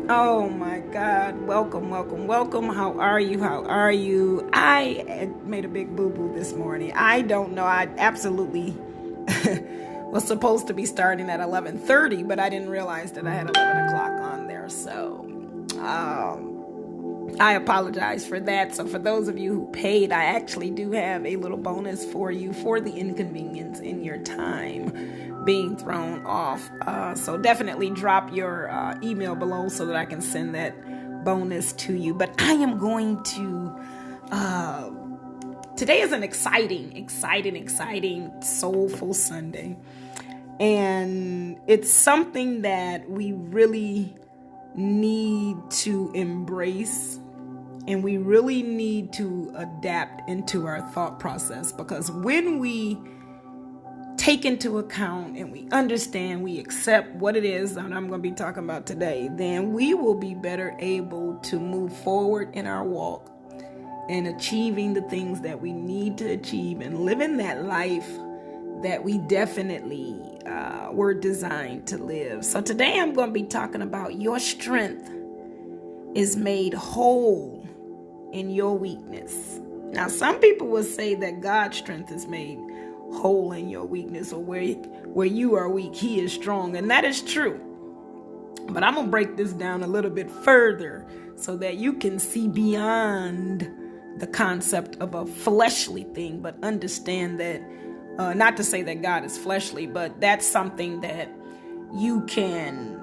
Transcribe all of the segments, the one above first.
Oh my God. Welcome, welcome, welcome. How are you? How are you? I made a big boo-boo this morning. I don't know. I absolutely was supposed to be starting at 11:30, but I didn't realize that I had 11 o'clock on there. So I apologize for that. So for those of you who paid, I actually do have a little bonus for you for the inconvenience in your time being thrown off. So definitely drop your email below so that I can send that bonus to you. But I am going to, today is an exciting, soulful Sunday. And it's something that we really need to embrace, and we really need to adapt into our thought process, because when we take into account and we understand, we accept what it is that I'm going to be talking about today, then we will be better able to move forward in our walk and achieving the things that we need to achieve and living that life that we definitely were designed to live. So today I'm going to be talking about your strength is made whole in your weakness. Now, some people will say that God's strength is made whole in your weakness, or where you are weak, he is strong. And that is true. But I'm going to break this down a little bit further so that you can see beyond the concept of a fleshly thing, but understand that, not to say that God is fleshly, but that's something that you can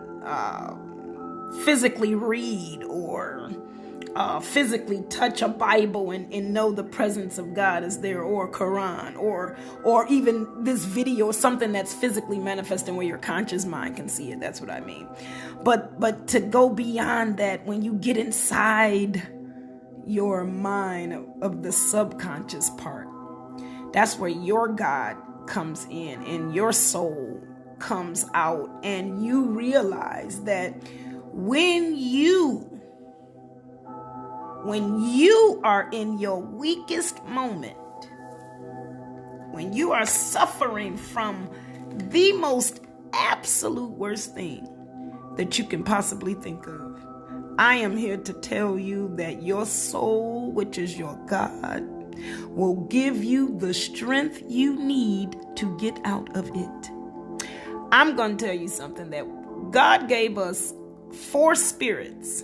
physically read or physically touch a Bible and know the presence of God is there, or Quran, or even this video, or something that's physically manifesting where your conscious mind can see it. That's what I mean. But to go beyond that, when you get inside your mind of the subconscious part, that's where your God comes in and your soul comes out, and you realize that when you are in your weakest moment, when you are suffering from the most absolute worst thing that you can possibly think of, I am here to tell you that your soul, which is your God, will give you the strength you need to get out of it. I'm going to tell you something, that God gave us four spirits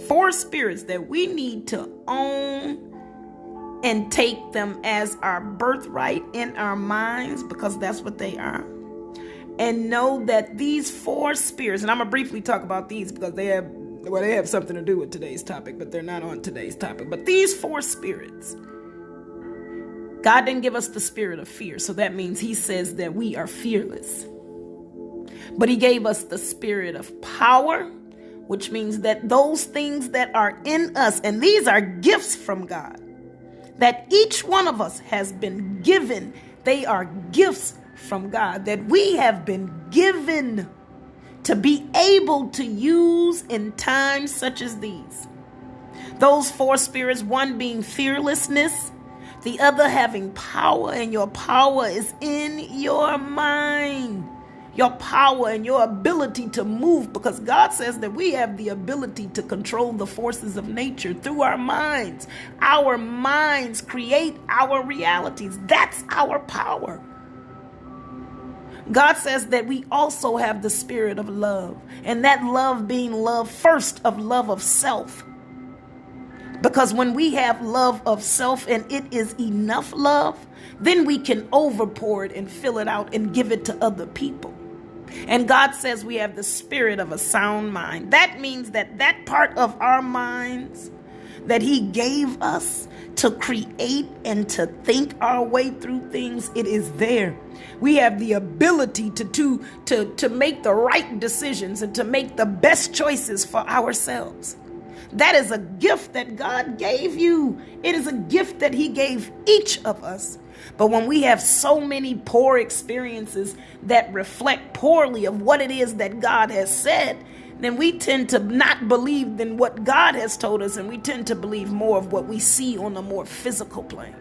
that we need to own and take them as our birthright in our minds, because that's what they are. And know that these four spirits, and I'm going to briefly talk about these because they have something to do with today's topic, but they're not on today's topic. But these four spirits, God didn't give us the spirit of fear. So that means he says that we are fearless. But he gave us the spirit of power, which means that those things that are in us, and these are gifts from God, that each one of us has been given. They are gifts from God that we have been given to be able to use in times such as these. Those four spirits, one being fearlessness, the other having power, and your power is in your mind. Your power and your ability to move, because God says that we have the ability to control the forces of nature through our minds. Our minds create our realities. That's our power. God says that we also have the spirit of love, and that love being love first of love of self. Because when we have love of self and it is enough love, then we can overpour it and fill it out and give it to other people. And God says we have the spirit of a sound mind. That means that part of our minds that he gave us to create and to think our way through things, it is there. We have the ability to make the right decisions and to make the best choices for ourselves. That is a gift that God gave you. It is a gift that he gave each of us. But when we have so many poor experiences that reflect poorly of what it is that God has said, then we tend to not believe in what God has told us, and we tend to believe more of what we see on a more physical plane.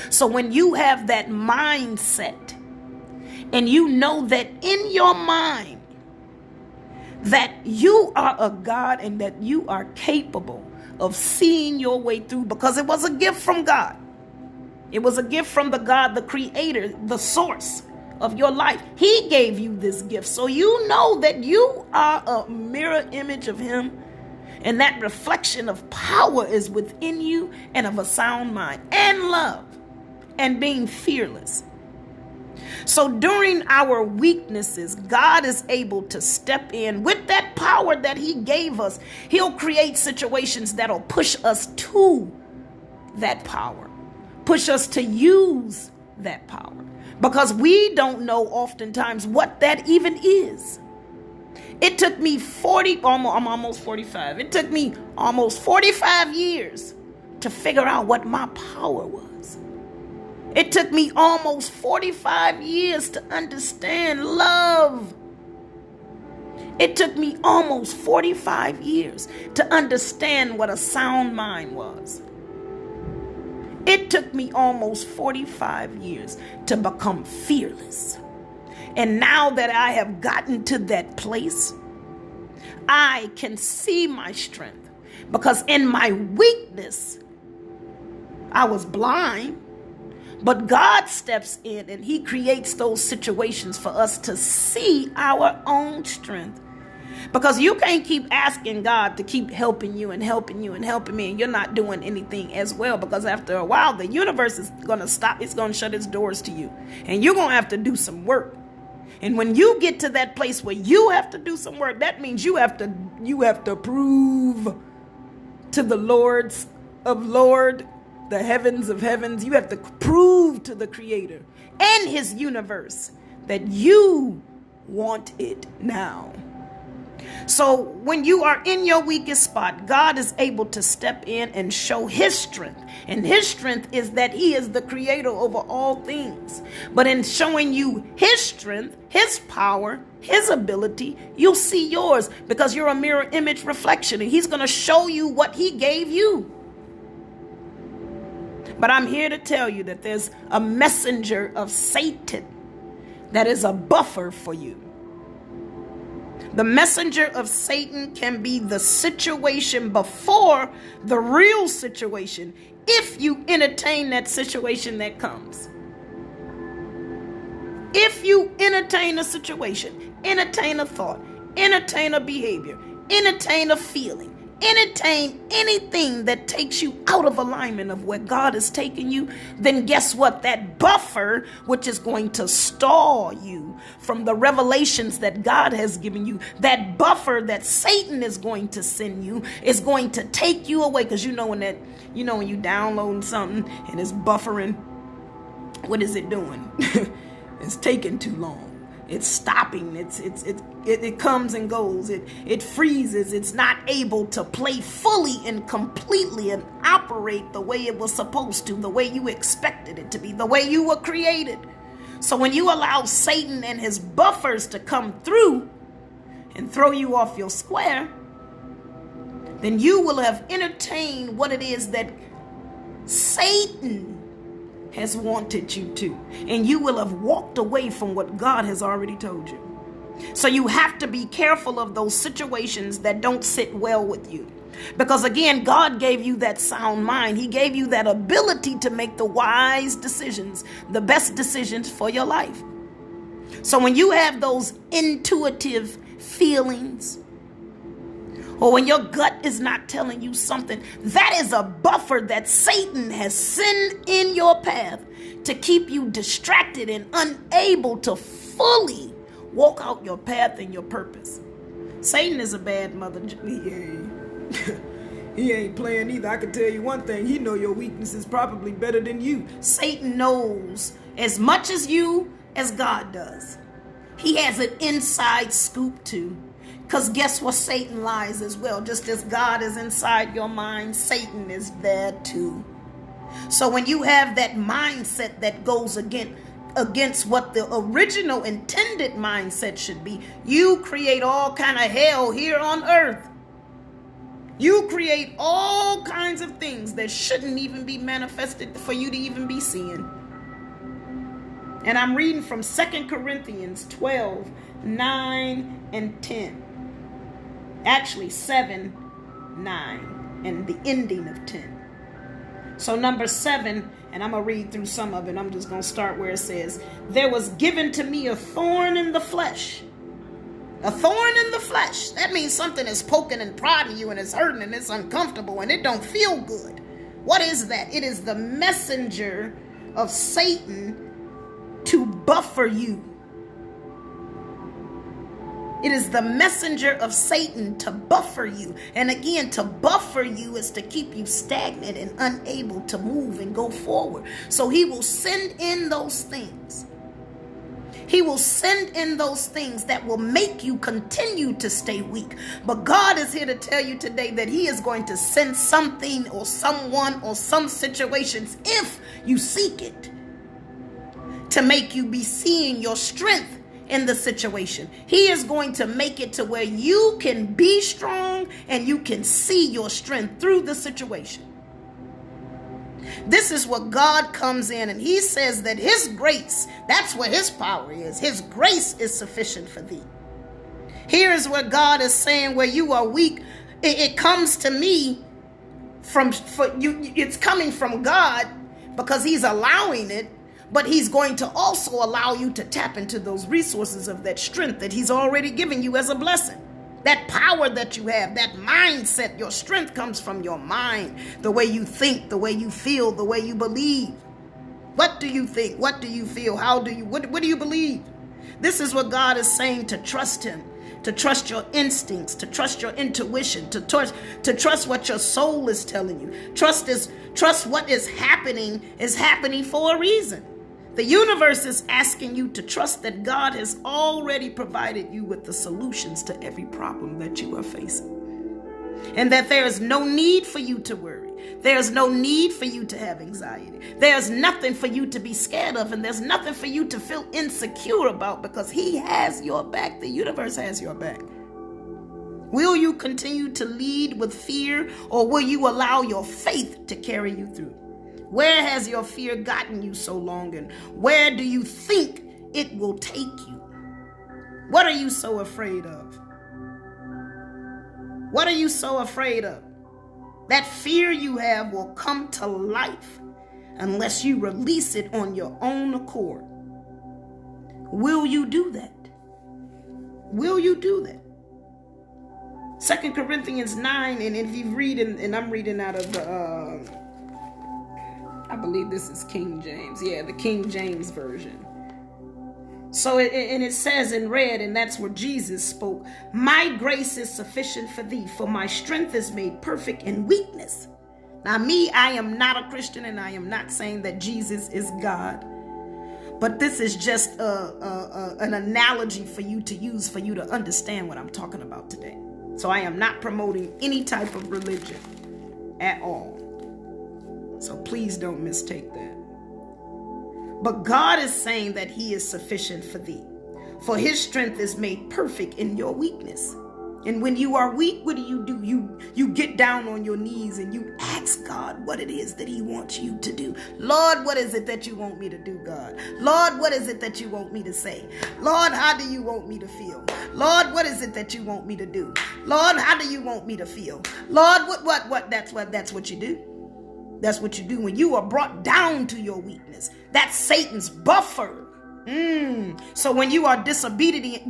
So when you have that mindset, and you know that in your mind that you are a God and that you are capable of seeing your way through, because it was a gift from God. It was a gift from the God, the creator, the source of your life. He gave you this gift. So you know that you are a mirror image of him. And that reflection of power is within you, and of a sound mind and love and being fearless. So during our weaknesses, God is able to step in with that power that he gave us. He'll create situations that'll push us to that power, push us to use that power, because we don't know oftentimes what that even is. It took me I'm almost 45. It took me almost 45 years to figure out what my power was. It took me almost 45 years to understand love. It took me almost 45 years to understand what a sound mind was. It took me almost 45 years to become fearless. And now that I have gotten to that place, I can see my strength, because in my weakness, I was blind. But God steps in and he creates those situations for us to see our own strength. Because you can't keep asking God to keep helping you and helping you and helping me, and you're not doing anything as well. Because after a while, the universe is going to stop. It's going to shut its doors to you. And you're going to have to do some work. And when you get to that place where you have to do some work, that means you have to prove to the Lords of Lord, the heavens of heavens. You have to prove to the Creator and his universe that you want it now. So when you are in your weakest spot, God is able to step in and show his strength. And his strength is that he is the creator over all things. But in showing you his strength, his power, his ability, you'll see yours, because you're a mirror image reflection, and he's going to show you what he gave you. But I'm here to tell you that there's a messenger of Satan that is a buffer for you. The messenger of Satan can be the situation before the real situation, if you entertain that situation that comes. If you entertain a situation, entertain a thought, entertain a behavior, entertain a feeling, entertain anything that takes you out of alignment of where God is taking you, then guess what? That buffer, which is going to stall you from the revelations that God has given you, that buffer that Satan is going to send you, is going to take you away. Because you know when you download something and it's buffering, what is it doing? It's taking too long. It's stopping. It comes and goes. It freezes. It's not able to play fully and completely and operate the way it was supposed to, the way you expected it to be, the way you were created. So when you allow Satan and his buffers to come through and throw you off your square, then you will have entertained what it is that Satan has wanted you to, and you will have walked away from what God has already told you. So you have to be careful of those situations that don't sit well with you, because again, God gave you that sound mind. He gave you that ability to make the wise decisions, the best decisions for your life. So when you have those intuitive feelings, or when your gut is not telling you something, that is a buffer that Satan has sent in your path to keep you distracted and unable to fully walk out your path and your purpose. Satan is a bad mother. He ain't playing either. I can tell you one thing. He know your weaknesses probably better than you. Satan knows as much as you as God does. He has an inside scoop too. Because guess what? Satan lies as well. Just as God is inside your mind, Satan is there too. So when you have that mindset that goes against what the original intended mindset should be, you create all kind of hell here on earth. You create all kinds of things that shouldn't even be manifested for you to even be seeing. And I'm reading from 2 Corinthians 12, 9 and 10. Actually, 7, 9, and the ending of 10. So number 7, and I'm going to read through some of it. I'm just going to start where it says, there was given to me a thorn in the flesh. A thorn in the flesh. That means something is poking and prodding you and it's hurting and it's uncomfortable and it don't feel good. What is that? It is the messenger of Satan to buffer you. It is the messenger of Satan to buffer you. And again, to buffer you is to keep you stagnant and unable to move and go forward. So he will send in those things. He will send in those things that will make you continue to stay weak. But God is here to tell you today that he is going to send something or someone or some situations, if you seek it, to make you be seeing your strength in the situation. He is going to make it to where you can be strong and you can see your strength through the situation. This is what God comes in and he says that his grace, that's where his power is. His grace is sufficient for thee. Here is what God is saying, where you are weak. It comes to me for you. It's coming from God because he's allowing it. But he's going to also allow you to tap into those resources of that strength that he's already given you as a blessing. That power that you have, that mindset, your strength comes from your mind. The way you think, the way you feel, the way you believe. What do you think? What do you feel? What do you believe? This is what God is saying, to trust him, to trust your instincts, to trust your intuition, to trust what your soul is telling you. Trust what is happening for a reason. The universe is asking you to trust that God has already provided you with the solutions to every problem that you are facing. And that there is no need for you to worry. There's no need for you to have anxiety. There's nothing for you to be scared of, and there's nothing for you to feel insecure about, because he has your back. The universe has your back. Will you continue to lead with fear, or will you allow your faith to carry you through? Where has your fear gotten you so long, and where do you think it will take you? What are you so afraid of? What are you so afraid of? That fear you have will come to life unless you release it on your own accord. Will you do that? Will you do that? 2 Corinthians 9, and if you read, and I'm reading out of the, I believe this is King James. Yeah, the King James Version. So, it says in red, and that's where Jesus spoke, my grace is sufficient for thee, for my strength is made perfect in weakness. Now I am not a Christian, and I am not saying that Jesus is God. But this is just an analogy for you to use, for you to understand what I'm talking about today. So I am not promoting any type of religion at all. So please don't mistake that. But God is saying that he is sufficient for thee, for his strength is made perfect in your weakness. And when you are weak, what do? You get down on your knees and you ask God what it is that he wants you to do. Lord, what is it that you want me to do, God? Lord, what is it that you want me to say? Lord, how do you want me to feel? Lord, what is it that you want me to do? Lord, how do you want me to feel? Lord, what? That's what you do. That's what you do when you are brought down to your weakness. That's Satan's buffer. So when you are disobedient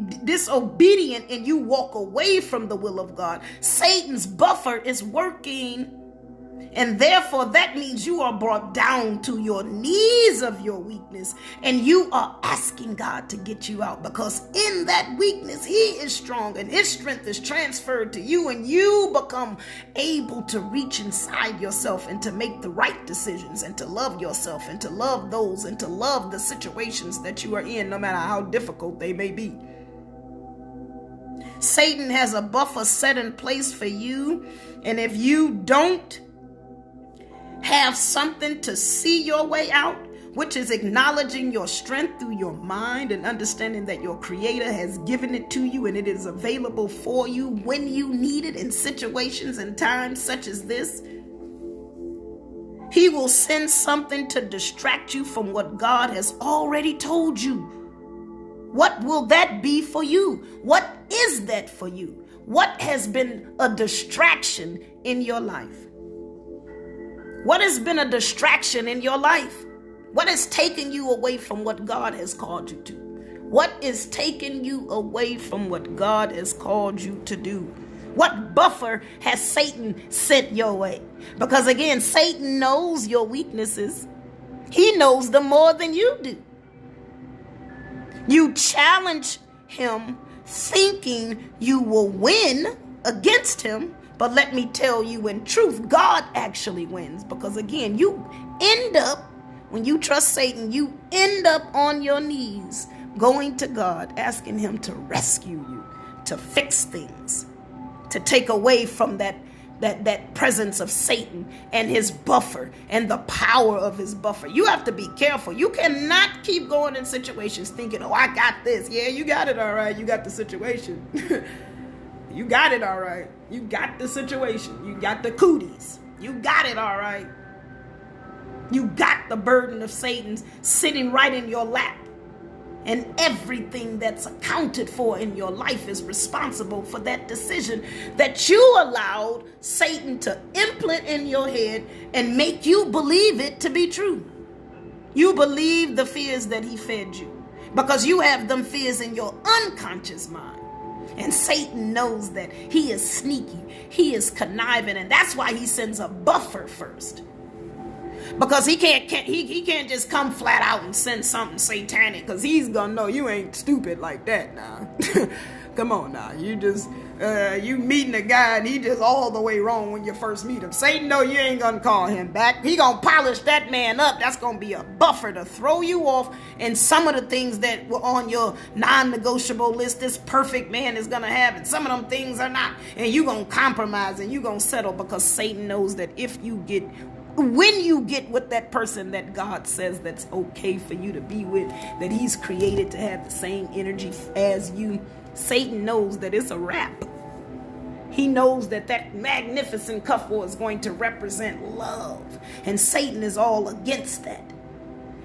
and you walk away from the will of God, Satan's buffer is working. And therefore, that means you are brought down to your knees of your weakness, and you are asking God to get you out, because in that weakness, he is strong and his strength is transferred to you, and you become able to reach inside yourself and to make the right decisions and to love yourself and to love those and to love the situations that you are in, no matter how difficult they may be. Satan has a buffer set in place for you, and if you don't have something to see your way out, which is acknowledging your strength through your mind and understanding that your Creator has given it to you and it is available for you when you need it in situations and times such as this, he will send something to distract you from what God has already told you. What will that be for you? What is that for you? What has been a distraction in your life? What has been a distraction in your life? What has taken you away from what God has called you to? What is taking you away from what God has called you to do? What buffer has Satan sent your way? Because again, Satan knows your weaknesses. He knows them more than you do. You challenge him thinking you will win against him. But let me tell you, in truth, God actually wins. Because again, you end up, when you trust Satan, you end up on your knees going to God, asking him to rescue you, to fix things, to take away from that presence of Satan and his buffer and the power of his buffer. You have to be careful. You cannot keep going in situations thinking, oh, I got this. Yeah, you got it all right. You got the situation. You got it all right. You got the situation. You got the cooties. You got it all right. You got the burden of Satan sitting right in your lap. And everything that's accounted for in your life is responsible for that decision that you allowed Satan to implant in your head and make you believe it to be true. You believe the fears that he fed you because you have them fears in your unconscious mind. And Satan knows that he is sneaky, he is conniving, and that's why he sends a buffer first. Because he can't just come flat out and send something satanic, because he's gonna know you ain't stupid like that now. Come on now, you meeting a guy and he just all the way wrong when you first meet him. Satan know you ain't gonna call him back. He gonna polish that man up. That's gonna be a buffer to throw you off. And some of the things that were on your non-negotiable list, this perfect man is gonna have, and some of them things are not. And you gonna compromise and you gonna settle, because Satan knows that when you get with that person that God says that's okay for you to be with, that he's created to have the same energy as you, Satan knows that it's a wrap. He knows that magnificent couple is going to represent love. And Satan is all against that.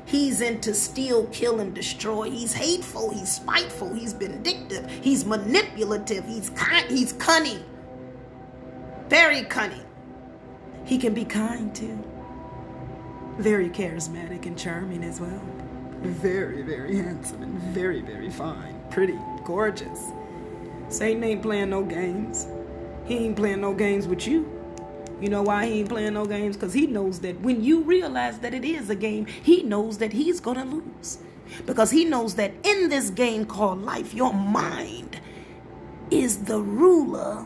He's into steal, kill, and destroy. He's hateful. He's spiteful. He's vindictive. He's manipulative. He's cunning. Very cunning. He can be kind too. Very charismatic and charming as well. Very, very handsome and very, very fine. Pretty, gorgeous. Satan ain't playing no games. He ain't playing no games with you. You know why he ain't playing no games? Because he knows that when you realize that it is a game, he knows that he's going to lose. Because he knows that in this game called life, your mind is the ruler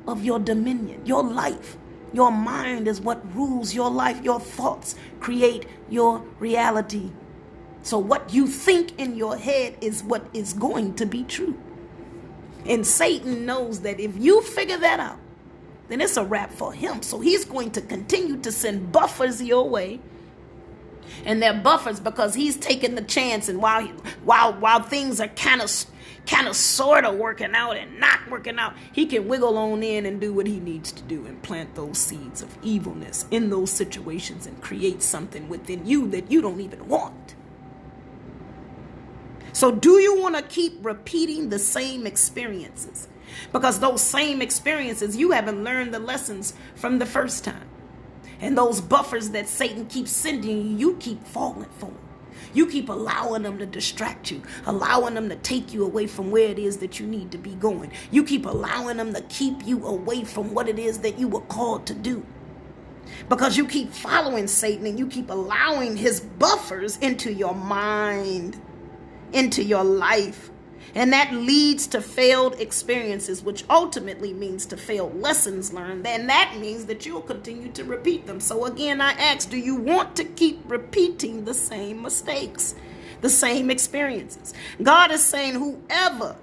of your dominion, your life. Your mind is what rules your life. Your thoughts create your reality. So what you think in your head is what is going to be true. And Satan knows that if you figure that out, then it's a wrap for him. So he's going to continue to send buffers your way. And they're buffers because he's taking the chance. And while things are kind of sort of working out and not working out, he can wiggle on in and do what he needs to do and plant those seeds of evilness in those situations and create something within you that you don't even want. So do you want to keep repeating the same experiences? Because those same experiences, you haven't learned the lessons from the first time. And those buffers that Satan keeps sending you, you keep falling for them. You keep allowing them to distract you, allowing them to take you away from where it is that you need to be going. You keep allowing them to keep you away from what it is that you were called to do. Because you keep following Satan and you keep allowing his buffers into your mind, into your life. And that leads to failed experiences, which ultimately means to failed lessons learned. And that means that you'll continue to repeat them. So again, I ask, do you want to keep repeating the same mistakes, the same experiences? God is saying, whoever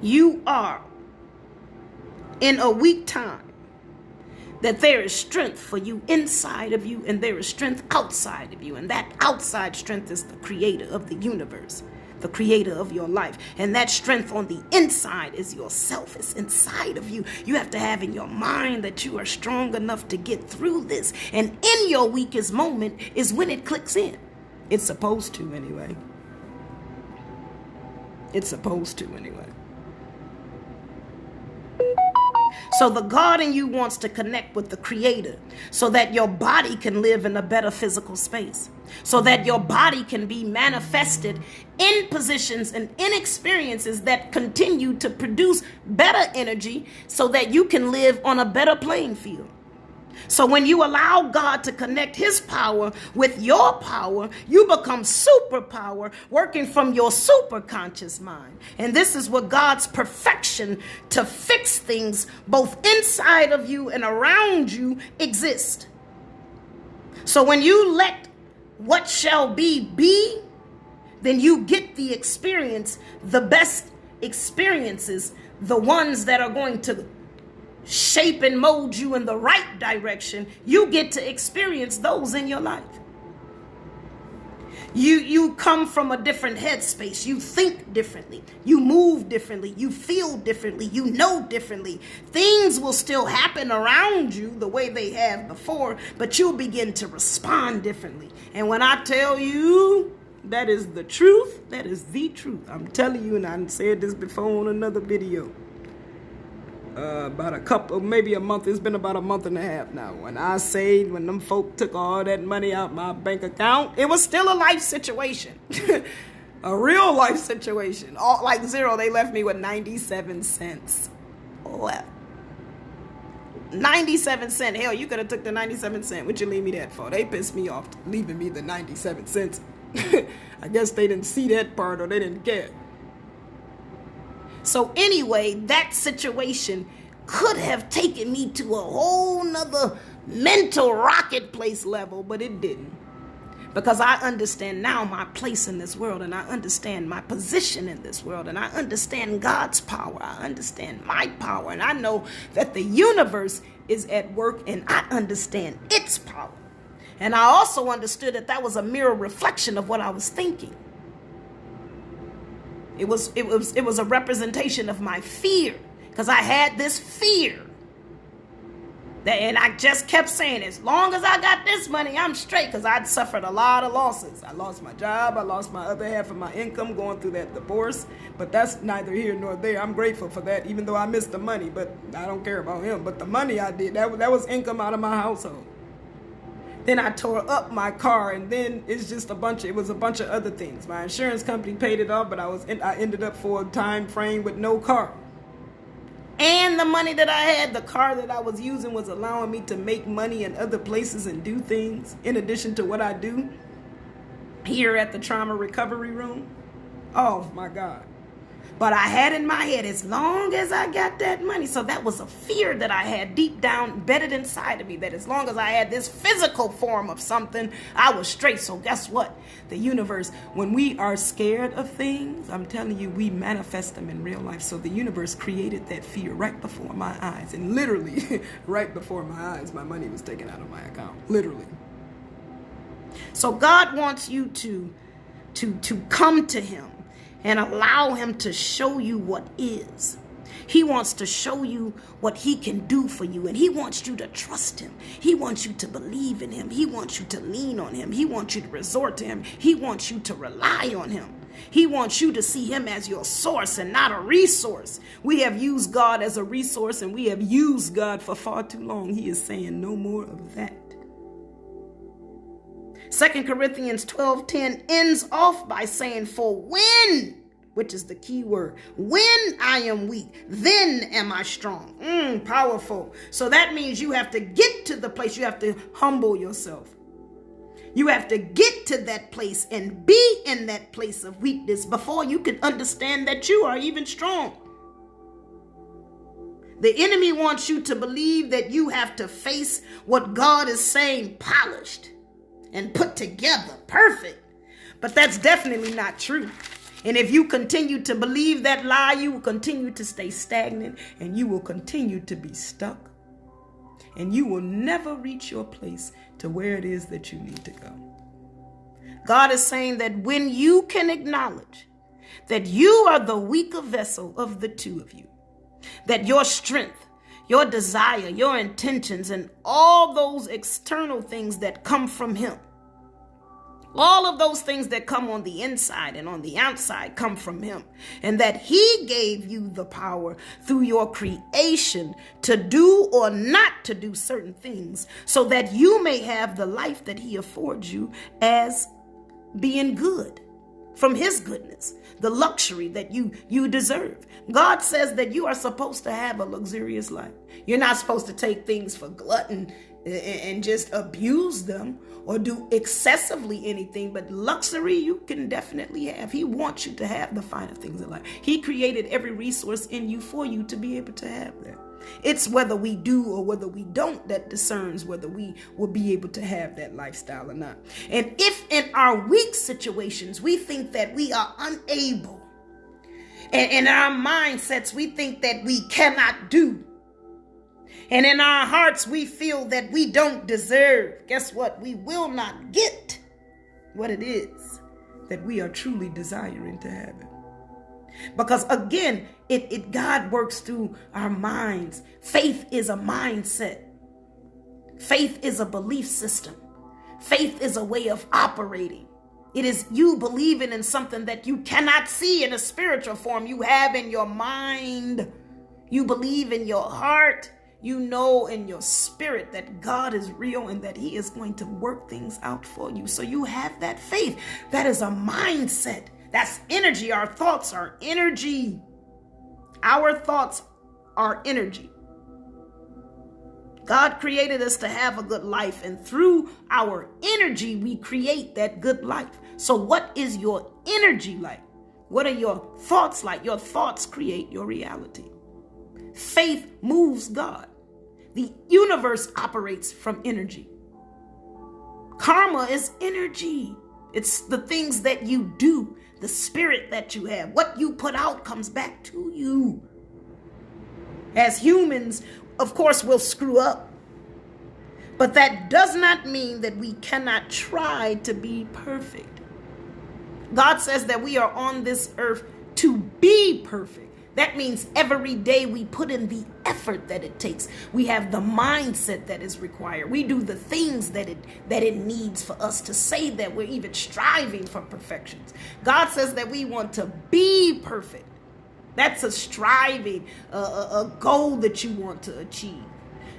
you are in a weak time, that there is strength for you inside of you and there is strength outside of you. And that outside strength is the creator of the universe, the creator of your life. And that strength on the inside is yourself. It's inside of you. You have to have in your mind that you are strong enough to get through this. And in your weakest moment is when it clicks in. It's supposed to anyway. It's supposed to anyway. So the God in you wants to connect with the Creator so that your body can live in a better physical space, so that your body can be manifested in positions and in experiences that continue to produce better energy so that you can live on a better playing field. So when you allow God to connect his power with your power, you become superpower working from your superconscious mind. And this is what God's perfection to fix things both inside of you and around you exist. So when you let what shall be, then you get the experience, the best experiences, the ones that are going to shape and mold you in the right direction. You get to experience those in your life. You come from a different headspace. You think differently. You move differently. You feel differently. You know differently. Things will still happen around you the way they have before, but you'll begin to respond differently. And when I tell you that is the truth, that is the truth. I'm telling you, and I said this before on another video. Maybe a month. It's been about a month and a half now. When them folk took all that money out my bank account, it was still a life situation. A real life situation. All like zero. They left me with 97 cents left. 97 cents. Hell, you could have took the 97 cents. What'd you leave me that for? They pissed me off leaving me the 97 cents. I guess they didn't see that part or they didn't care. So anyway, that situation could have taken me to a whole nother mental rocket place level, but it didn't. Because I understand now my place in this world, and I understand my position in this world, and I understand God's power. I understand my power, and I know that the universe is at work, and I understand its power. And I also understood that was a mirror reflection of what I was thinking. It was a representation of my fear, because I had this fear. And I just kept saying, as long as I got this money, I'm straight, because I'd suffered a lot of losses. I lost my job. I lost my other half of my income going through that divorce. But that's neither here nor there. I'm grateful for that, even though I missed the money. But I don't care about him. But the money I did, that was income out of my household. Then I tore up my car, and then it was a bunch of other things. My insurance company paid it off, but I ended up for a time frame with no car. And the money that I had, the car that I was using was allowing me to make money in other places and do things in addition to what I do here at the trauma recovery room. Oh my God. But I had in my head, as long as I got that money. So that was a fear that I had deep down embedded inside of me, that as long as I had this physical form of something, I was straight. So guess what? The universe, when we are scared of things, I'm telling you, we manifest them in real life. So the universe created that fear right before my eyes. And literally, right before my eyes, my money was taken out of my account. Literally. So God wants you to come to him and allow him to show you what is. He wants to show you what he can do for you, and he wants you to trust him. He wants you to believe in him. He wants you to lean on him. He wants you to resort to him. He wants you to rely on him. He wants you to see him as your source and not a resource. We have used God as a resource, and we have used God for far too long. He is saying no more of that. 2 Corinthians 12:10 ends off by saying, for when, which is the key word, when I am weak, then am I strong. Powerful. So that means you have to get to the place. You have to humble yourself. You have to get to that place and be in that place of weakness before you can understand that you are even strong. The enemy wants you to believe that you have to face what God is saying polished and put together, perfect. But that's definitely not true. And if you continue to believe that lie, you will continue to stay stagnant, and you will continue to be stuck. And you will never reach your place to where it is that you need to go. God is saying that when you can acknowledge that you are the weaker vessel of the two of you, that your strength, your desire, your intentions, and all those external things that come from him All of those things that come on the inside and on the outside come from him. And that he gave you the power through your creation to do or not to do certain things so that you may have the life that he affords you as being good from his goodness, the luxury that you deserve. God says that you are supposed to have a luxurious life. You're not supposed to take things for glutton and just abuse them or do excessively anything, but luxury you can definitely have. He wants you to have the finer things in life. He created every resource in you for you to be able to have that. It's whether we do or whether we don't that discerns whether we will be able to have that lifestyle or not. And if in our weak situations we think that we are unable, and in our mindsets we think that we cannot do, and in our hearts we feel that we don't deserve, guess what? We will not get what it is that we are truly desiring to have it. Because again, God works through our minds. Faith is a mindset. Faith is a belief system. Faith is a way of operating. It is you believing in something that you cannot see in a spiritual form. You have in your mind. You believe in your heart. You know in your spirit that God is real and that he is going to work things out for you. So you have that faith. That is a mindset. That's energy. Our thoughts are energy. Our thoughts are energy. God created us to have a good life, and through our energy, we create that good life. So what is your energy like? What are your thoughts like? Your thoughts create your reality. Faith moves God. The universe operates from energy. Karma is energy. It's the things that you do, the spirit that you have. What you put out comes back to you. As humans, of course, we'll screw up. But that does not mean that we cannot try to be perfect. God says that we are on this earth to be perfect. That means every day we put in the effort that it takes. We have the mindset that is required. We do the things that it needs for us to say that we're even striving for perfections. God says that we want to be perfect. That's a striving, a goal that you want to achieve.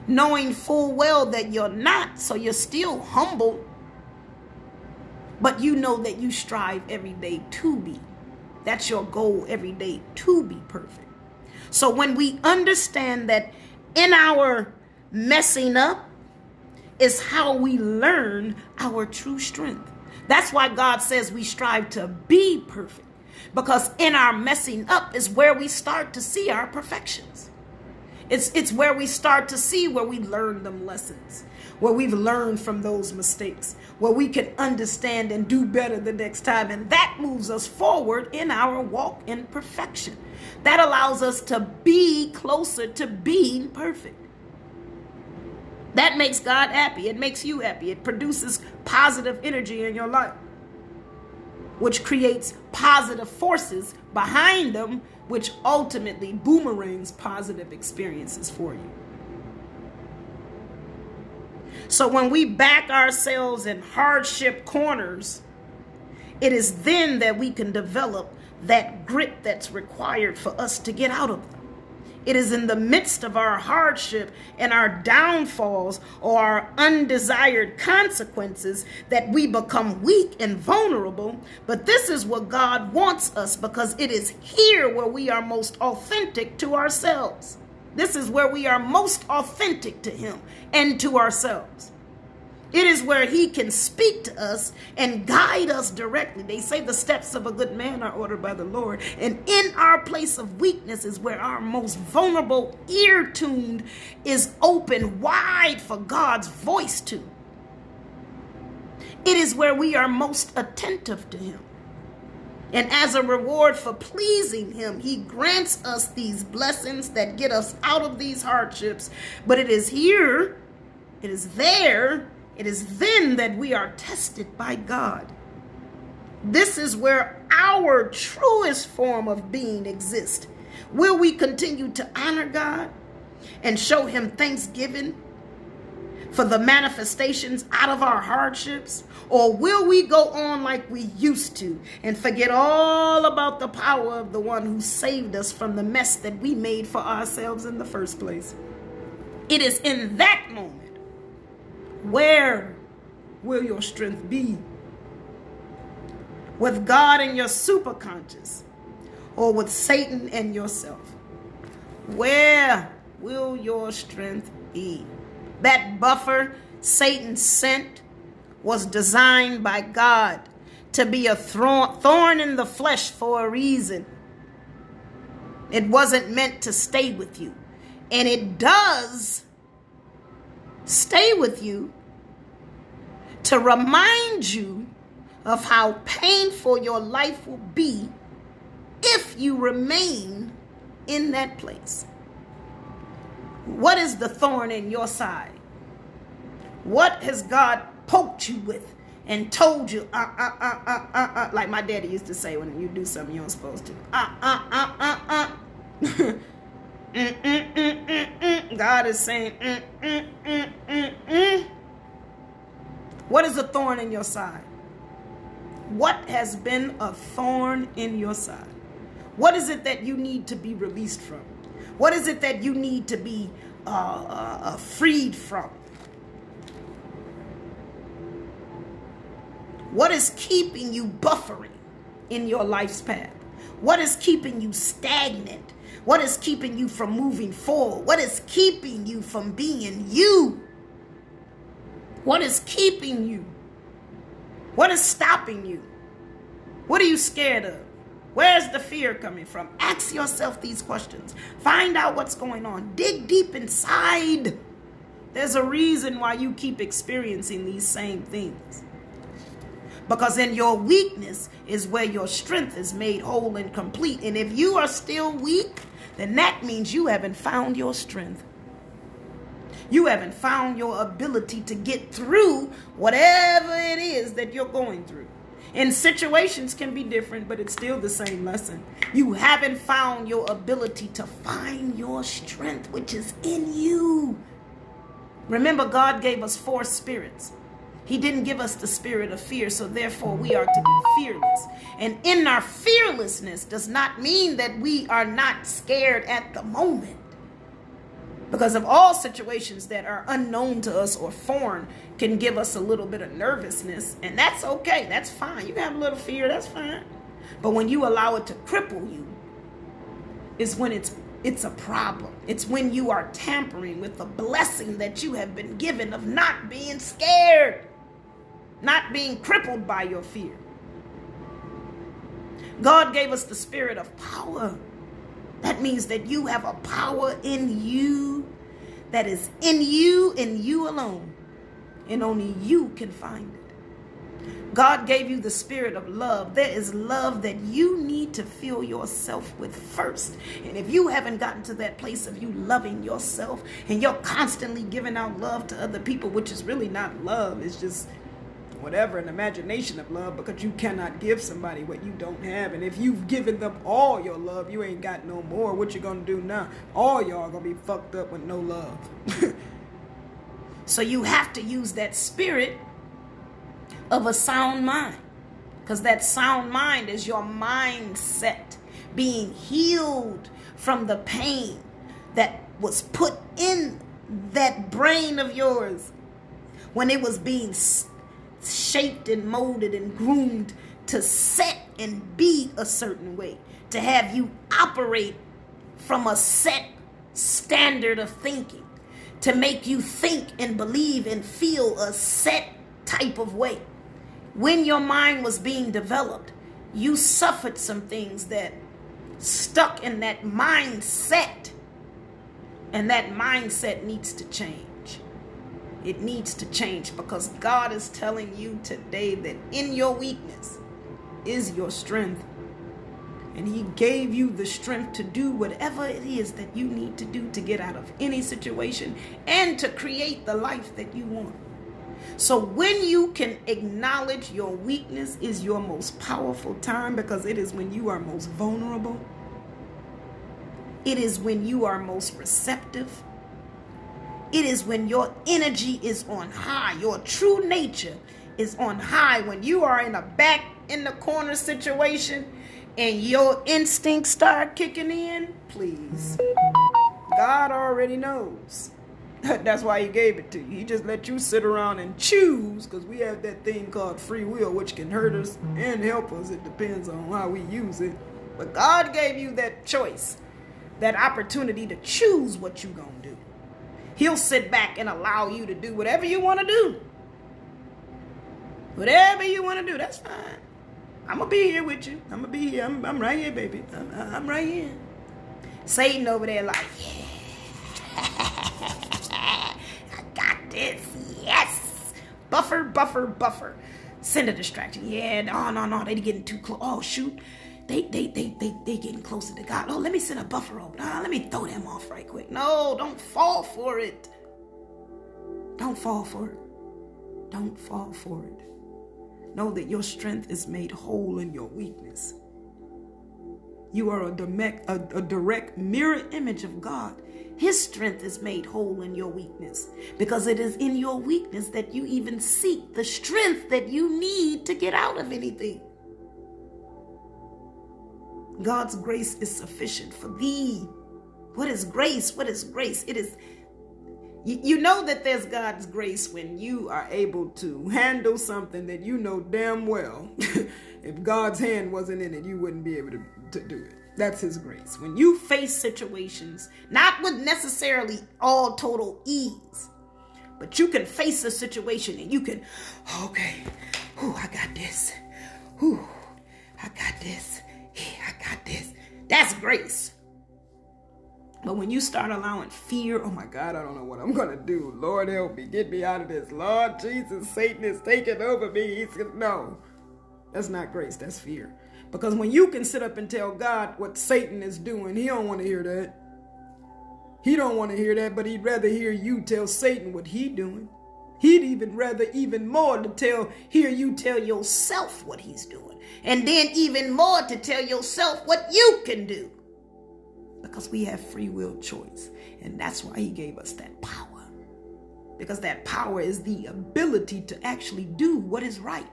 Knowing full well that you're not, so you're still humble, but you know that you strive every day to be. That's your goal every day, to be perfect. So when we understand that in our messing up is how we learn our true strength. That's why God says we strive to be perfect. Because in our messing up is where we start to see our perfections. It's where we start to see where we learn them lessons, where we've learned from those mistakes, where we can understand and do better the next time. And that moves us forward in our walk in perfection. That allows us to be closer to being perfect. That makes God happy. It makes you happy. It produces positive energy in your life, which creates positive forces behind them, which ultimately boomerangs positive experiences for you. So when we back ourselves in hardship corners, it is then that we can develop that grit that's required for us to get out of them. It is in the midst of our hardship and our downfalls or our undesired consequences that we become weak and vulnerable. But this is what God wants us, because it is here where we are most authentic to ourselves. This is where we are most authentic to him and to ourselves. It is where he can speak to us and guide us directly. They say the steps of a good man are ordered by the Lord. And in our place of weakness is where our most vulnerable ear tuned is open wide for God's voice to. It is where we are most attentive to him. And as a reward for pleasing him, he grants us these blessings that get us out of these hardships. But it is here, it is there, it is then that we are tested by God. This is where our truest form of being exists. Will we continue to honor God and show him thanksgiving for the manifestations out of our hardships? Or will we go on like we used to and forget all about the power of the one who saved us from the mess that we made for ourselves in the first place? It is in that moment. Where will your strength be? With God and your superconscious, or with Satan and yourself? Where will your strength be? That buffer Satan sent was designed by God to be a thorn in the flesh for a reason. It wasn't meant to stay with you. And it does stay with you to remind you of how painful your life will be if you remain in that place. What is the thorn in your side? What has God poked you with and told you, like my daddy used to say when you do something you aren't supposed to. God is saying, What is a thorn in your side? What has been a thorn in your side? What is it that you need to be released from? What is it that you need to be freed from? What is keeping you buffering in your life's path? What is keeping you stagnant? What is keeping you from moving forward? What is keeping you from being you? What is keeping you? What is stopping you? What are you scared of? Where's the fear coming from? Ask yourself these questions. Find out what's going on. Dig deep inside. There's a reason why you keep experiencing these same things. Because in your weakness is where your strength is made whole and complete. And if you are still weak, then that means you haven't found your strength. You haven't found your ability to get through whatever it is that you're going through. And situations can be different, but it's still the same lesson. You haven't found your ability to find your strength, which is in you. Remember, God gave us 4 spirits. He didn't give us the spirit of fear, so therefore we are to be fearless. And in our fearlessness does not mean that we are not scared at the moment. Because of all situations that are unknown to us or foreign can give us a little bit of nervousness. And that's okay. That's fine. You can have a little fear. That's fine. But when you allow it to cripple you is when it's a problem. It's when you are tampering with the blessing that you have been given of not being scared, not being crippled by your fear. God gave us the spirit of power. That means that you have a power in you that is in you and you alone. And only you can find it. God gave you the spirit of love. There is love that you need to fill yourself with first. And if you haven't gotten to that place of you loving yourself and you're constantly giving out love to other people, which is really not love, it's just whatever, an imagination of love, because you cannot give somebody what you don't have. And if you've given them all your love, you ain't got no more. What you gonna do now? All y'all gonna be fucked up with no love. So you have to use that spirit of a sound mind, because that sound mind is your mindset being healed from the pain that was put in that brain of yours when it was being shaped and molded and groomed to set and be a certain way, to have you operate from a set standard of thinking, to make you think and believe and feel a set type of way. When your mind was being developed, you suffered some things that stuck in that mindset, and that mindset needs to change. It needs to change, because God is telling you today that in your weakness is your strength. And he gave you the strength to do whatever it is that you need to do to get out of any situation and to create the life that you want. So when you can acknowledge your weakness is your most powerful time, because it is when you are most vulnerable. It is when you are most receptive. It is when your energy is on high. Your true nature is on high. When you are in a back in the corner situation and your instincts start kicking in, please. God already knows. That's why he gave it to you. He just let you sit around and choose, because we have that thing called free will, which can hurt us and help us. It depends on how we use it. But God gave you that choice, that opportunity to choose what you're going to do. He'll sit back and allow you to do whatever you want to do. Whatever you want to do, that's fine. I'm going to be here with you. I'm going to be here. I'm right here, baby. I'm right here. Satan over there like, yeah. I got this. Yes. Buffer. Send a distraction. Yeah, no. They getting too close. Oh, shoot. They getting closer to God. Oh, let me send a buffer over. Let me throw them off right quick. No, don't fall for it. Don't fall for it. Don't fall for it. Know that your strength is made whole in your weakness. You are a direct mirror image of God. His strength is made whole in your weakness, because it is in your weakness that you even seek the strength that you need to get out of anything. God's grace is sufficient for thee. What is grace? What is grace? It is, you know that there's God's grace when you are able to handle something that you know damn well if God's hand wasn't in it, you wouldn't be able to do it. That's his grace. When you face situations, not with necessarily all total ease, but you can face a situation and you can, okay, I got this. I got this. Yeah, I got this. That's grace. But when you start allowing fear, oh my God, I don't know what I'm going to do. Lord, help me. Get me out of this. Lord Jesus, Satan is taking over me. No, that's not grace. That's fear. Because when you can sit up and tell God what Satan is doing, he don't want to hear that. He don't want to hear that, but he'd rather hear you tell Satan what he doing. He'd even rather even more to hear you tell yourself what he's doing. And then even more to tell yourself what you can do. Because we have free will choice. And that's why he gave us that power. Because that power is the ability to actually do what is right.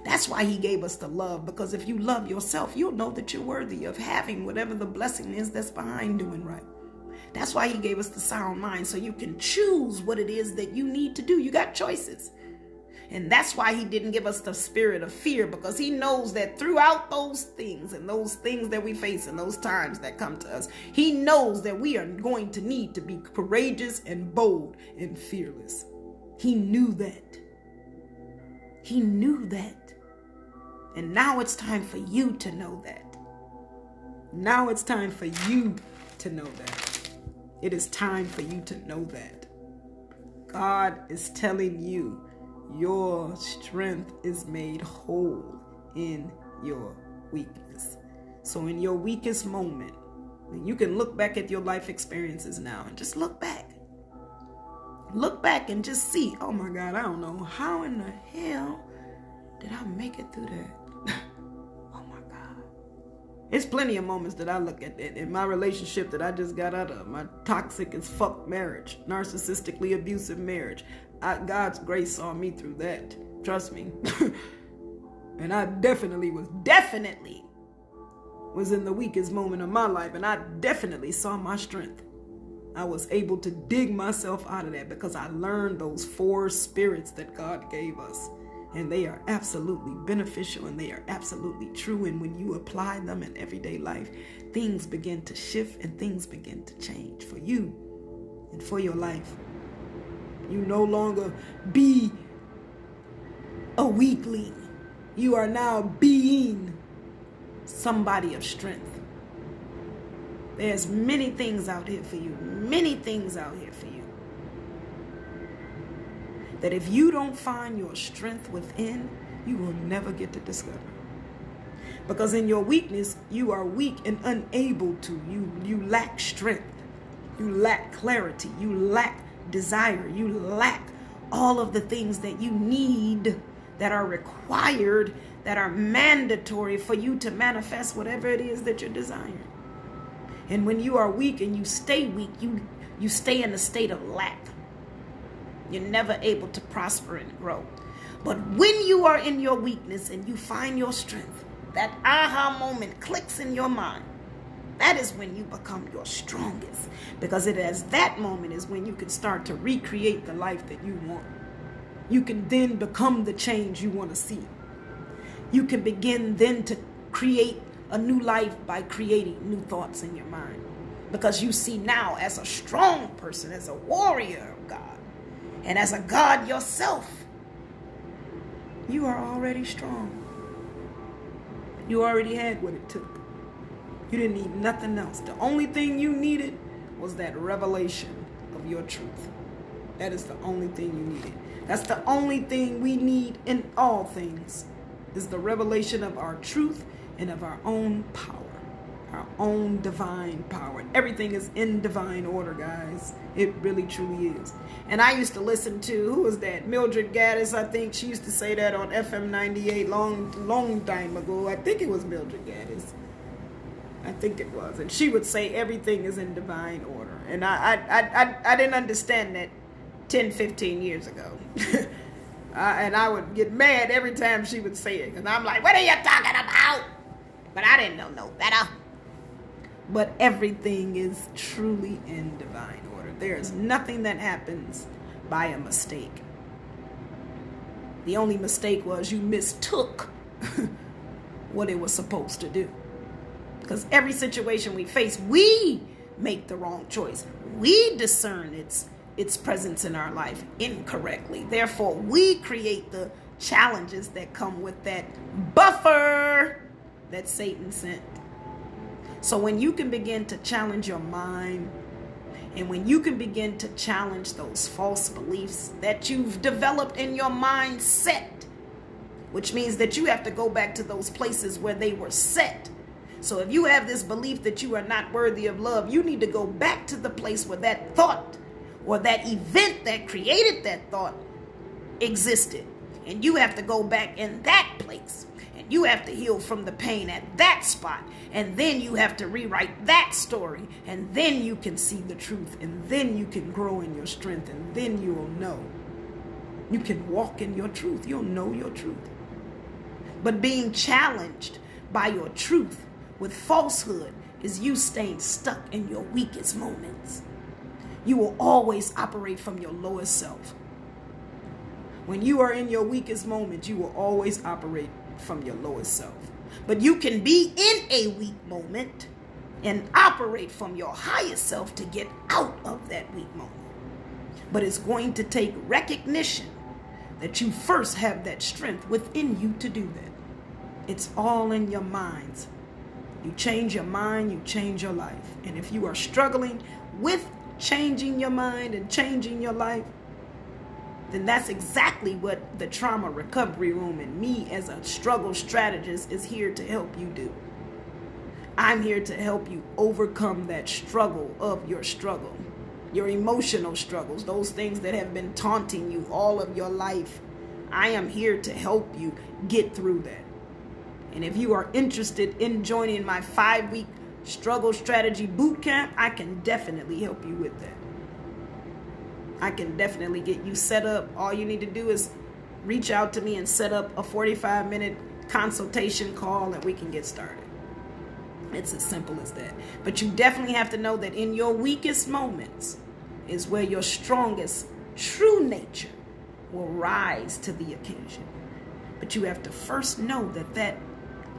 That's why he gave us the love. Because if you love yourself, you'll know that you're worthy of having whatever the blessing is that's behind doing right. That's why he gave us the sound mind, so you can choose what it is that you need to do. You got choices. And that's why he didn't give us the spirit of fear, because he knows that throughout those things and those things that we face and those times that come to us, he knows that we are going to need to be courageous and bold and fearless. He knew that. He knew that. And now it's time for you to know that. Now it's time for you to know that. It is time for you to know that. God is telling you your strength is made whole in your weakness. So in your weakest moment, you can look back at your life experiences now and just look back. Look back and just see, oh my God, I don't know how in the hell did I make it through that? Oh my God. It's plenty of moments that I look at in my relationship that I just got out of. My toxic as fuck marriage, narcissistically abusive marriage. God's grace saw me through that. Trust me. And I definitely was in the weakest moment of my life. And I definitely saw my strength. I was able to dig myself out of that because I learned those 4 spirits that God gave us. And they are absolutely beneficial and they are absolutely true. And when you apply them in everyday life, things begin to shift and things begin to change for you and for your life. You no longer be a weakling. You are now being somebody of strength. There's many things out here for you. Many things out here for you. That if you don't find your strength within, you will never get to discover. Because in your weakness, you are weak and unable to. You lack strength. You lack clarity. You lack desire. You lack all of the things that you need, that are required, that are mandatory for you to manifest whatever it is that you're desiring. And when you are weak and you stay weak, you stay in a state of lack. You're never able to prosper and grow. But when you are in your weakness and you find your strength, that aha moment clicks in your mind. That is when you become your strongest. Because it is that moment is when you can start to recreate the life that you want. You can then become the change you want to see. You can begin then to create a new life by creating new thoughts in your mind. Because you see now as a strong person, as a warrior of God, and as a God yourself, you are already strong. You already had what it took. You didn't need nothing else. The only thing you needed was that revelation of your truth. That is the only thing you needed. That's the only thing we need in all things, is the revelation of our truth and of our own power, our own divine power. Everything is in divine order, guys. It really, truly is. And I used to listen to, who was that? Mildred Gaddis, I think. She used to say that on FM 98 long time ago. I think it was Mildred Gaddis. I think it was. And she would say everything is in divine order. And I didn't understand that 10, 15 years ago. And I would get mad every time she would say it. And I'm like, what are you talking about? But I didn't know no better. But everything is truly in divine order. There is nothing that happens by a mistake. The only mistake was you mistook what it was supposed to do. Because every situation we face, we make the wrong choice. We discern its presence in our life incorrectly. Therefore, we create the challenges that come with that buffer that Satan sent. So when you can begin to challenge your mind, and when you can begin to challenge those false beliefs that you've developed in your mindset, which means that you have to go back to those places where they were set. So if you have this belief that you are not worthy of love, you need to go back to the place where that thought or that event that created that thought existed. And you have to go back in that place. And you have to heal from the pain at that spot. And then you have to rewrite that story. And then you can see the truth. And then you can grow in your strength. And then you will know. You can walk in your truth. You'll know your truth. But being challenged by your truth with falsehood is you staying stuck in your weakest moments. You will always operate from your lowest self. When you are in your weakest moment, you will always operate from your lowest self. But you can be in a weak moment and operate from your highest self to get out of that weak moment. But it's going to take recognition that you first have that strength within you to do that. It's all in your minds. You change your mind, you change your life. And if you are struggling with changing your mind and changing your life, then that's exactly what the trauma recovery room and me as a struggle strategist is here to help you do. I'm here to help you overcome that struggle of your struggle, your emotional struggles, those things that have been taunting you all of your life. I am here to help you get through that. And if you are interested in joining my 5-week struggle strategy boot camp, I can definitely help you with that. I can definitely get you set up. All you need to do is reach out to me and set up a 45-minute consultation call and we can get started. It's as simple as that. But you definitely have to know that in your weakest moments is where your strongest true nature will rise to the occasion. But you have to first know that that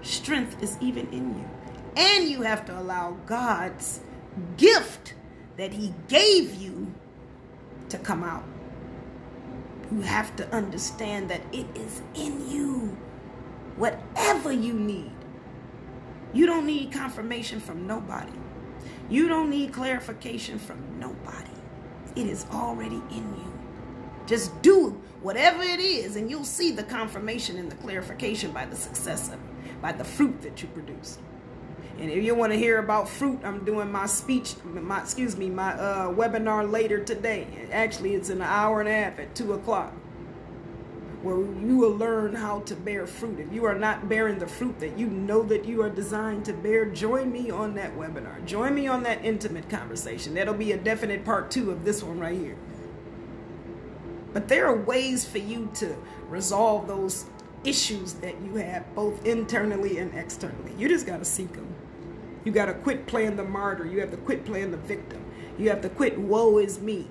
strength is even in you. And you have to allow God's gift that he gave you to come out. You have to understand that it is in you. Whatever you need. You don't need confirmation from nobody. You don't need clarification from nobody. It is already in you. Just do whatever it is and you'll see the confirmation and the clarification by the success of it, by the fruit that you produce. And if you want to hear about fruit, I'm doing my webinar later today. Actually, it's in an hour and a half at 2:00, where you will learn how to bear fruit. If you are not bearing the fruit that you know that you are designed to bear, join me on that webinar. Join me on that intimate conversation. That'll be a definite part 2 of this one right here. But there are ways for you to resolve those issues that you have, both internally and externally. You just got to seek them. You got to quit playing the martyr. You have to quit playing the victim. You have to quit woe is me.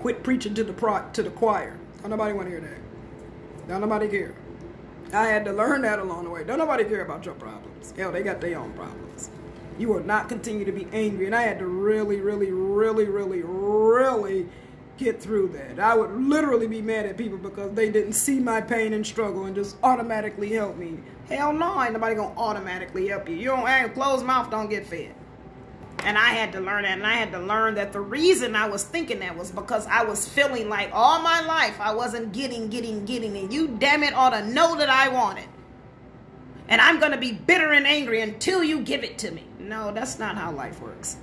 Quit preaching to the choir. Don't nobody want to hear that. Don't nobody care. I had to learn that along the way. Don't nobody care about your problems. Hell, they got their own problems. You will not continue to be angry. And I had to really, really, really, really, really get through that. I would literally be mad at people because they didn't see my pain and struggle and just automatically help me. Hell no, ain't nobody gonna automatically help you. You don't have closed mouth, don't get fed. And I had to learn that. And I had to learn that the reason I was thinking that was because I was feeling like all my life I wasn't getting. And you, damn it, ought to know that I want it. And I'm going to be bitter and angry until you give it to me. No, that's not how life works.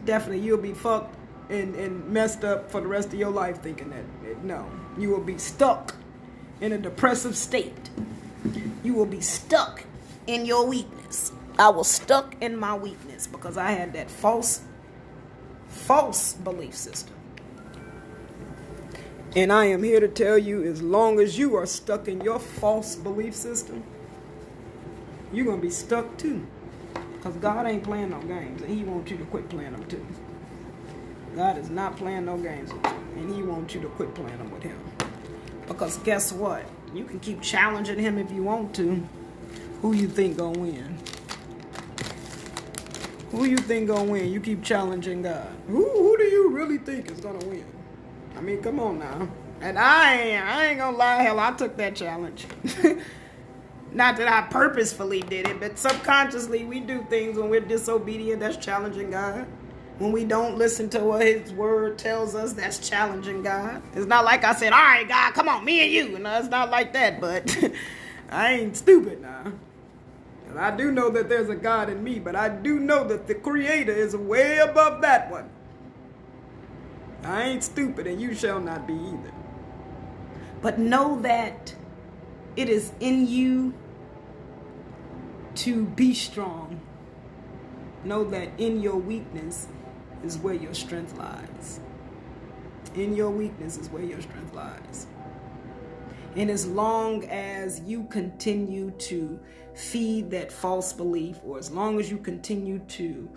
Definitely, you'll be fucked and messed up for the rest of your life thinking that. No, you will be stuck in a depressive state. You will be stuck in your weakness. I was stuck in my weakness because I had that false belief system. And I am here to tell you, as long as you are stuck in your false belief system, you're going to be stuck too. Because God ain't playing no games, and He wants you to quit playing them too. God is not playing no games with you, and He wants you to quit playing them with Him. Because guess what? You can keep challenging Him if you want to. Who you think gonna win? Who you think gonna win? You keep challenging God. Who do you really think is gonna win? I mean, come on now. And I ain't gonna lie, hell, I took that challenge. Not that I purposefully did it, but subconsciously we do things when we're disobedient. That's challenging God. When we don't listen to what His word tells us, that's challenging God. It's not like I said, all right, God, come on, me and you. No, it's not like that, but I ain't stupid now. And I do know that there's a God in me, but I do know that the Creator is way above that one. I ain't stupid, and you shall not be either. But know that it is in you to be strong. Know that in your weakness is where your strength lies. In your weakness is where your strength lies. And as long as you continue to feed that false belief, or as long as you continue to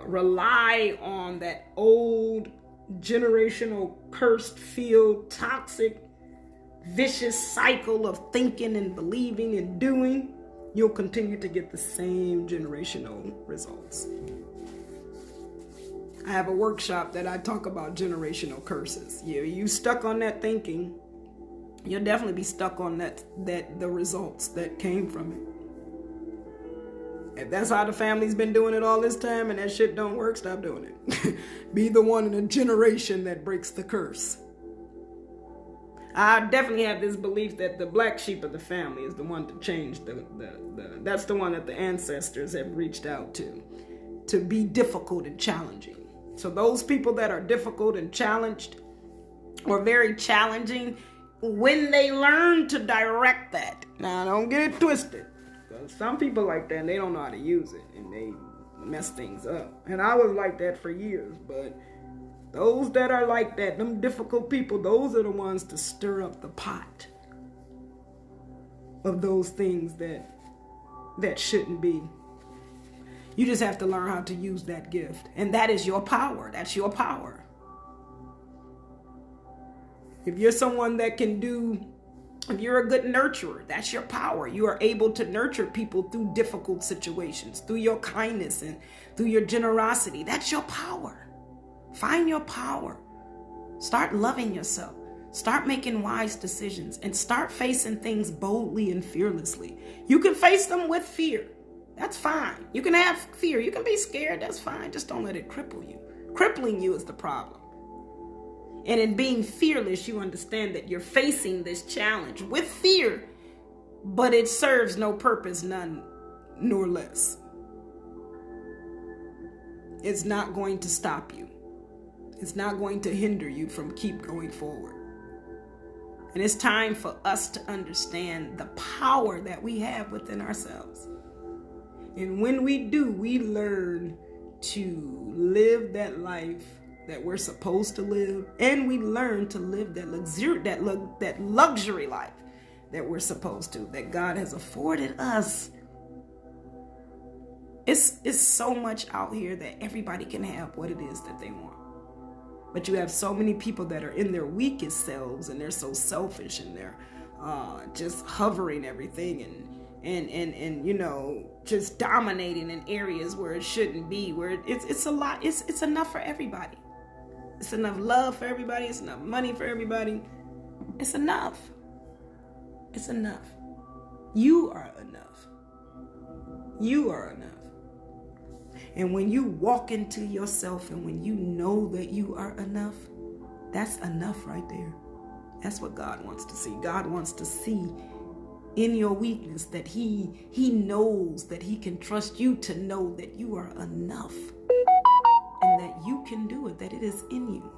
rely on that old generational cursed filled toxic vicious cycle of thinking and believing and doing, you'll continue to get the same generational results. I have a workshop that I talk about generational curses. You stuck on that thinking, you'll definitely be stuck on that the results that came from it. If that's how the family's been doing it all this time and that shit don't work, stop doing it. Be the one in a generation that breaks the curse. I definitely have this belief that the black sheep of the family is the one to change that's the one that the ancestors have reached out to be difficult and challenging. So those people that are difficult and challenged or very challenging, when they learn to direct that, now don't get it twisted. Some people like that and they don't know how to use it and they mess things up. And I was like that for years, but those that are like that, them difficult people, those are the ones to stir up the pot of those things that shouldn't be. You just have to learn how to use that gift. And that is your power. That's your power. If you're someone that can if you're a good nurturer, that's your power. You are able to nurture people through difficult situations, through your kindness and through your generosity. That's your power. Find your power. Start loving yourself. Start making wise decisions and start facing things boldly and fearlessly. You can face them with fear. That's fine. You can have fear. You can be scared. That's fine. Just don't let it cripple you. Crippling you is the problem. And in being fearless, you understand that you're facing this challenge with fear, but it serves no purpose, none nor less. It's not going to stop you. It's not going to hinder you from keep going forward. And it's time for us to understand the power that we have within ourselves. And when we do, we learn to live that life that we're supposed to live, and we learn to live that luxury life that we're supposed to, that God has afforded us. It's so much out here that everybody can have what it is that they want. But you have so many people that are in their weakest selves, and they're so selfish, and they're just hovering everything and you know, just dominating in areas where it shouldn't be, where it's a lot. It's enough for everybody. It's enough love for everybody. It's enough money for everybody. It's enough. It's enough. You are enough. You are enough. And when you walk into yourself, and when you know that you are enough, that's enough right there. That's what God wants to see. God wants to see in your weakness that he knows that he can trust you to know that you are enough, and that you can do it, that it is in you.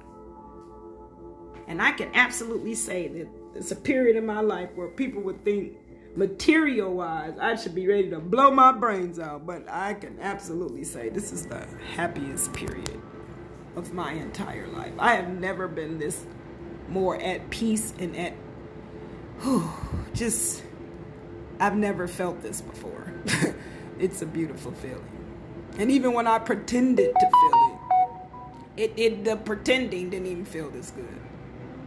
And I can absolutely say that there's a period in my life where people would think, material-wise, I should be ready to blow my brains out. But I can absolutely say this is the happiest period of my entire life. I have never been this more at peace and at, I've never felt this before. It's a beautiful feeling. And even when I pretended to feel it, the pretending didn't even feel this good.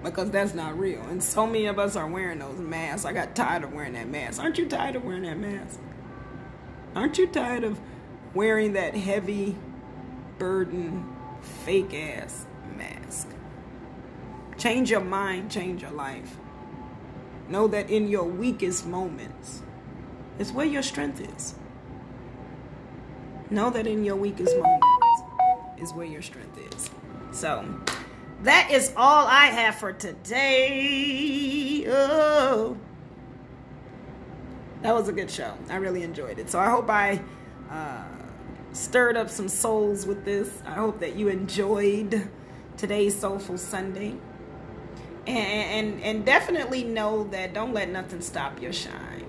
Because that's not real. And so many of us are wearing those masks. I got tired of wearing that mask. Aren't you tired of wearing that mask? Aren't you tired of wearing that heavy burden, fake ass mask? Change your mind, change your life. Know that in your weakest moments is where your strength is. Know that in your weakest moments is where your strength is. So that is all I have for today. Oh, that was a good show. I really enjoyed it. So I hope I stirred up some souls with this. I hope that you enjoyed today's Soulful Sunday. And definitely know that don't let nothing stop your shine.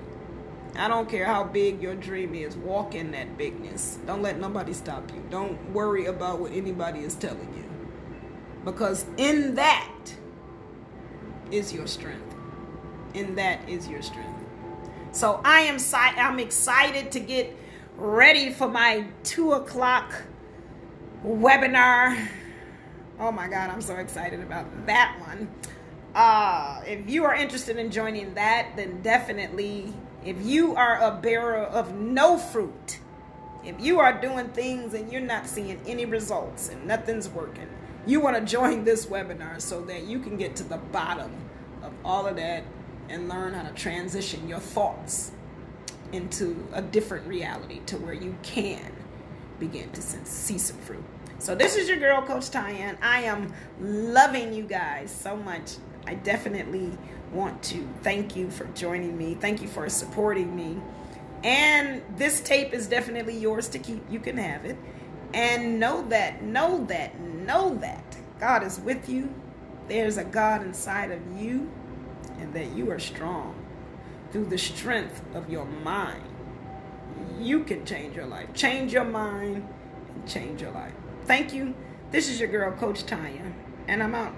I don't care how big your dream is. Walk in that bigness. Don't let nobody stop you. Don't worry about what anybody is telling you. Because in that is your strength. In that is your strength. So I'm excited to get ready for my 2:00 webinar. Oh my God, I'm so excited about that one. If you are interested in joining that, then definitely, if you are a bearer of no fruit, if you are doing things and you're not seeing any results and nothing's working, you want to join this webinar so that you can get to the bottom of all of that and learn how to transition your thoughts into a different reality to where you can begin to see some fruit. So this is your girl, Coach Tyann. I am loving you guys so much. I definitely want to thank you for joining me. Thank you for supporting me. And this tape is definitely yours to keep. You can have it. And know that God is with you. There's a God inside of you, and that you are strong. Through the strength of your mind, you can change your life. Change your mind and change your life. Thank you. This is your girl, Coach Tyann, and I'm out.